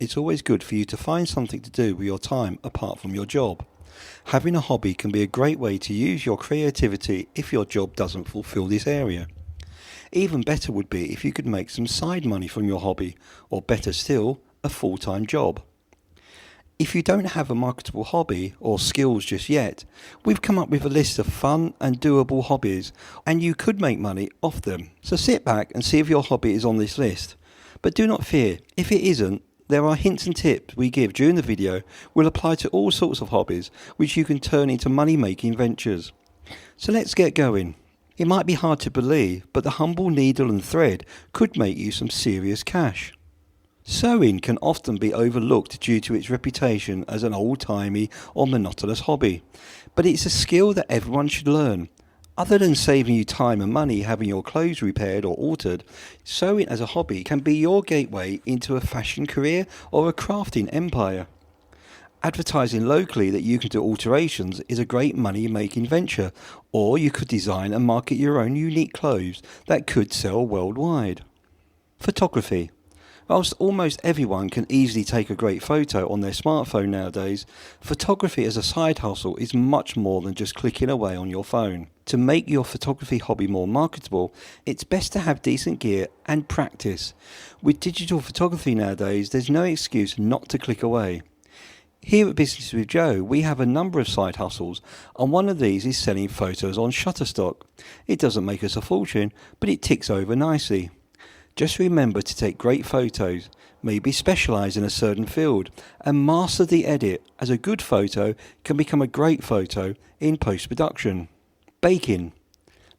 it's always good for you to find something to do with your time apart from your job. Having a hobby can be a great way to use your creativity if your job doesn't fulfill this area. Even better would be if you could make some side money from your hobby, or better still, a full-time job. If you don't have a marketable hobby or skills just yet, we've come up with a list of fun and doable hobbies, and you could make money off them. So sit back and see if your hobby is on this list. But do not fear, if it isn't, there are hints and tips we give during the video will apply to all sorts of hobbies which you can turn into money-making ventures. So let's get going. It might be hard to believe, but the humble needle and thread could make you some serious cash. Sewing can often be overlooked due to its reputation as an old-timey or monotonous hobby, but it's a skill that everyone should learn. Other than saving you time and money having your clothes repaired or altered, sewing as a hobby can be your gateway into a fashion career or a crafting empire. Advertising locally that you can do alterations is a great money-making venture, or you could design and market your own unique clothes that could sell worldwide. Photography. Whilst almost everyone can easily take a great photo on their smartphone nowadays, photography as a side hustle is much more than just clicking away on your phone. To make your photography hobby more marketable, it's best to have decent gear and practice. With digital photography nowadays, there's no excuse not to click away. Here at Business with Joe, we have a number of side hustles, and one of these is selling photos on Shutterstock. It doesn't make us a fortune, but it ticks over nicely. Just remember to take great photos, maybe specialise in a certain field, and master the edit, as a good photo can become a great photo in post-production. Baking.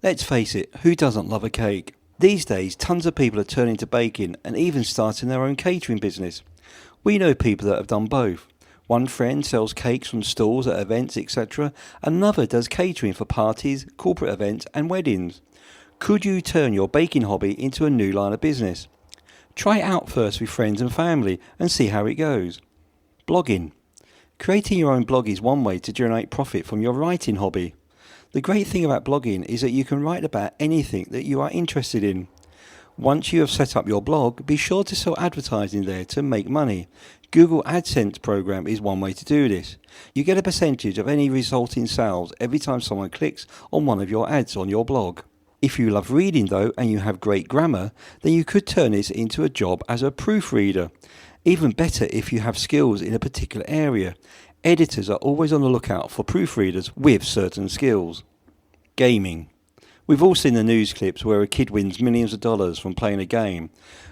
Let's face it, who doesn't love a cake? These days, tons of people are turning to baking and even starting their own catering business. We know people that have done both. One friend sells cakes from stalls at events, etc. Another does catering for parties, corporate events and weddings. Could you turn your baking hobby into a new line of business? Try it out first with friends and family and see how it goes. Blogging. Creating your own blog is one way to generate profit from your writing hobby. The great thing about blogging is that you can write about anything that you are interested in. Once you have set up your blog, be sure to sell advertising there to make money. Google AdSense program is one way to do this. You get a percentage of any resulting sales every time someone clicks on one of your ads on your blog. If you love reading though and you have great grammar, then you could turn this into a job as a proofreader. Even better if you have skills in a particular area. Editors are always on the lookout for proofreaders with certain skills. Gaming. We've all seen the news clips where a kid wins millions of dollars from playing a game,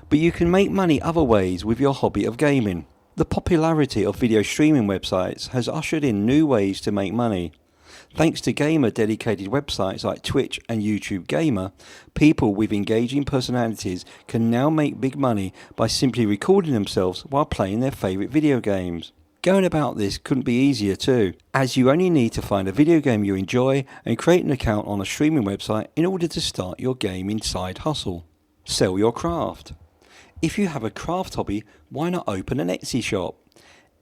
but you can make money other ways with your hobby of gaming. The popularity of video streaming websites has ushered in new ways to make money. Thanks to gamer-dedicated websites like Twitch and YouTube Gamer, people with engaging personalities can now make big money by simply recording themselves while playing their favourite video games. Going about this couldn't be easier too, as you only need to find a video game you enjoy and create an account on a streaming website in order to start your gaming side hustle. Sell your craft. If you have a craft hobby, why not open an Etsy shop?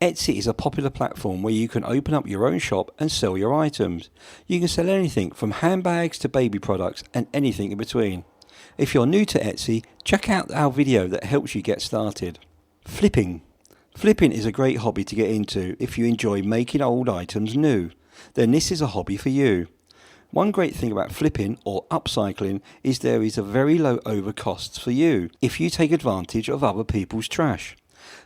Etsy is a popular platform where you can open up your own shop and sell your items. You can sell anything from handbags to baby products and anything in between. If you're new to Etsy, check out our video that helps you get started. Flipping. Flipping is a great hobby to get into if you enjoy making old items new. Then this is a hobby for you. One great thing about flipping or upcycling is there is a very low overcosts for you if you take advantage of other people's trash.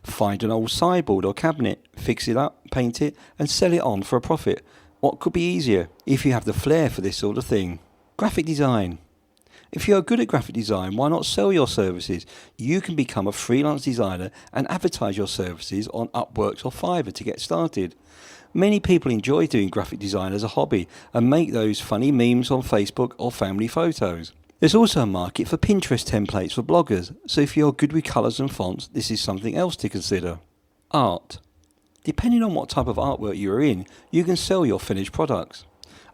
Find an old sideboard or cabinet, fix it up, paint it and sell it on for a profit. What could be easier if you have the flair for this sort of thing? Graphic design. If you are good at graphic design, why not sell your services? You can become a freelance designer and advertise your services on Upwork or Fiverr to get started. Many people enjoy doing graphic design as a hobby and make those funny memes on Facebook or family photos. There's also a market for Pinterest templates for bloggers, so if you're good with colours and fonts, this is something else to consider. Art. Depending on what type of artwork you are in, you can sell your finished products.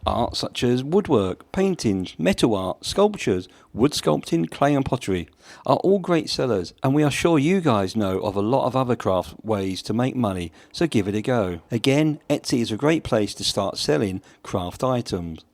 Art such as woodwork, paintings, metal art, sculptures, wood sculpting, clay and pottery are all great sellers, and we are sure you guys know of a lot of other craft ways to make money, so give it a go. Again, Etsy is a great place to start selling craft items.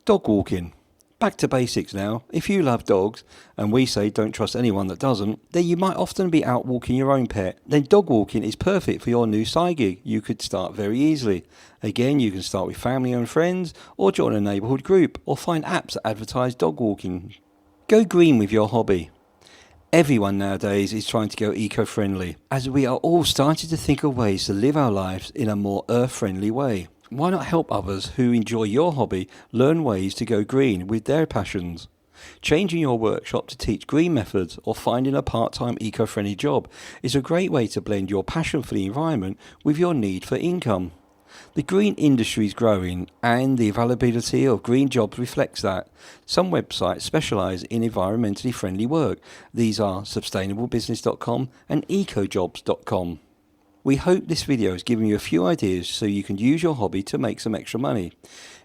Dog walking. Back to basics now. If you love dogs, and we say don't trust anyone that doesn't, then you might often be out walking your own pet. Then dog walking is perfect for your new side gig. You could start very easily. Again, you can start with family and friends, or join a neighbourhood group, or find apps that advertise dog walking. Go green with your hobby. Everyone nowadays is trying to go eco-friendly, as we are all starting to think of ways to live our lives in a more earth-friendly way. Why not help others who enjoy your hobby learn ways to go green with their passions? Changing your workshop to teach green methods or finding a part-time eco-friendly job is a great way to blend your passion for the environment with your need for income. The green industry is growing, and the availability of green jobs reflects that. Some websites specialise in environmentally friendly work. These are sustainablebusiness.com and ecojobs.com. We hope this video has given you a few ideas so you can use your hobby to make some extra money.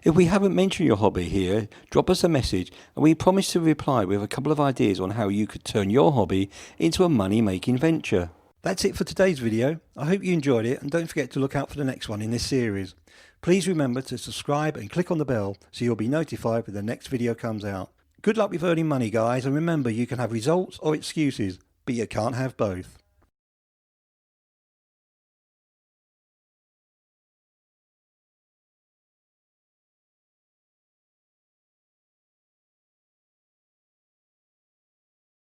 If we haven't mentioned your hobby here, drop us a message and we promise to reply with a couple of ideas on how you could turn your hobby into a money-making venture. That's it for today's video. I hope you enjoyed it, and don't forget to look out for the next one in this series. Please remember to subscribe and click on the bell so you'll be notified when the next video comes out. Good luck with earning money, guys, and remember, you can have results or excuses, but you can't have both.